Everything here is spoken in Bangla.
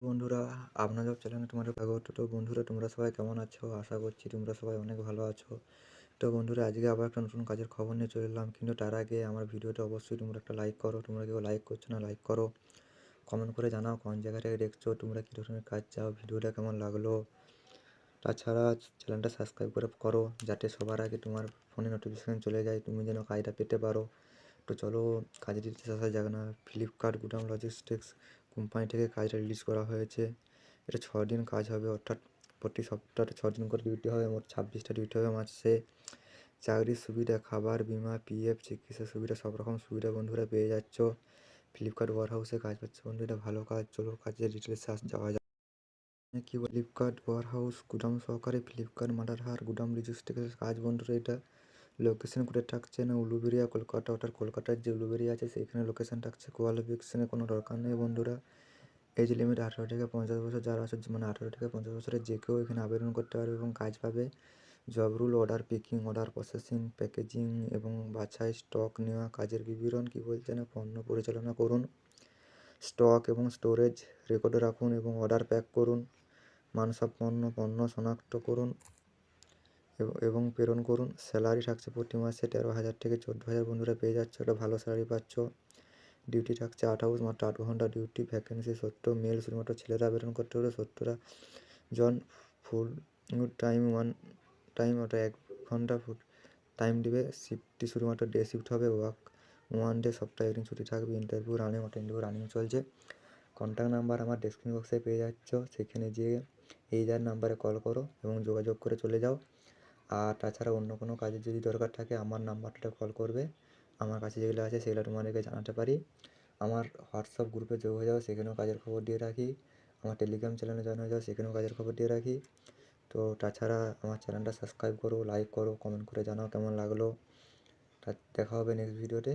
বন্ধুরা, আপনাদের চ্যানেলে তোমাদের স্বাগত। তো বন্ধুরা, তোমরা সবাই কেমন আছো? আশা করছি তোমরা সবাই অনেক ভালো আছো। তো বন্ধুরা, আজকে আবার একটা নতুন কাজের খবর নিয়ে চলে এলাম। কিন্তু তার আগে আমার ভিডিওটা অবশ্যই তোমরা একটা লাইক করো। তোমরা কেউ লাইক করছো না, লাইক করো। কমেন্ট করে জানাও কোন জায়গা থেকে দেখছো, তোমরা কী ধরনের কাজ চাও, ভিডিওটা কেমন লাগলো। তাছাড়া চ্যানেলটা সাবস্ক্রাইব করে করো, যাতে সবার আগে তোমার ফোনে নোটিফিকেশান চলে যায়, তুমি যেন কাজটা পেতে পারো। তো চলো কাজের ডিটেলস আসা যাক না। ফ্লিপকার্ট গুডাউন লজিস্টিক্স কোম্পানি থেকে কাজটা রিলিজ করা হয়েছে। এটা 6 দিন কাজ হবে, অর্থাৎ প্রতি সপ্তাহে 6 দিন করে ডিউটি হবে। মোট 26টা ডিউটি হবে মাসে। চাকরির সুবিধা, খাবার, বিমা, পিএফ, চিকিৎসা সুবিধা, সব রকম সুবিধা বন্ধুরা পেয়ে যাচ্ছ। ফ্লিপকার্ট ওয়ার হাউসে কাজ পাচ্ছে বন্ধু, এটা ভালো কাজ। চলো কাজের ডিটেলসে যাওয়া যাক। কি ফ্লিপকার্ট ওয়ার হাউস গুদাম সহকারে ফ্লিপকার্ট মাদারহাট গুদাম লজিস্টিক্সের কাজ বন্ধুরা। এটা লোকেশন করে থাকছে না উলুবেড়িয়া কলকাতা, ওটার কলকাতার যে উলুবেড়িয়া আছে সেখানে লোকেশন থাকছে। কোয়ালিফিকেশনের কোনো দরকার নেই বন্ধুরা। এজ লিমিট 18 থেকে 50 বছর, যারা আছে মানে 18 থেকে 50 বছরের যে কেউ এখানে আবেদন করতে পারবে এবং কাজ পাবে। Job role, order picking, order processing, packaging এবং বাছাই, স্টক নেওয়া, কাজের বিবরণ কী বলছে না, পণ্য পরিচালনা করুন, স্টক এবং স্টোরেজ রেকর্ডে রাখুন এবং অর্ডার প্যাক করুন, মানসম্পন্ন পণ্য শনাক্ত করুন এবং প্রেরণ করুন। স্যালারি থাকছে প্রতি মাসে 13,000 থেকে 14,000 বন্ধুরা পেয়ে যাচ্ছে, একটা ভালো স্যালারি পাচ্ছ। ডিউটি থাকছে 8 হাউস, মাত্র 8 ঘন্টা ডিউটি। ভ্যাকেন্সি 70, মেল শুধুমাত্র ছেলেরা আবেদন করতে হলে 70 জন। ফুল টাইম টাইম, ওটা 1 ঘন্টা ফুল টাইম দিবে। শিফটটি শুধুমাত্র ডে শিফট হবে। ওয়ার্ক 1 ডে, সপ্তাহে একদিন ছুটি থাকবে। ইন্টারভিউ রানিং, ওটা ইন্টারভিউ রানিং চলছে। কন্ট্যাক্ট নাম্বার আমার ডেসক্রিপশন বক্সে পেয়ে যাচ্ছ, সেখানে যেয়ে এই যার নাম্বারে কল করো এবং যোগাযোগ করে চলে যাও। আর তাছাড়া অন্য কোনো কাজের যদি দরকার থাকে আমার নাম্বারটা কল করবে। আমার কাছে যেগুলো আছে সেগুলো তোমাদেরকে জানাতে পারি। আমার হোয়াটসঅ্যাপ গ্রুপে যোগ হয়ে যাও, সেখানেও কাজের খবর দিয়ে রাখি। আমার টেলিগ্রাম চ্যানেলে জয়েন হয়ে যাও, সেখানেও কাজের খবর দিয়ে রাখি। তো তাছাড়া আমার চ্যানেলটা সাবস্ক্রাইব করো, লাইক করো, কমেন্ট করে জানাও কেমন লাগলো। দেখা হবে নেক্সট ভিডিওতে।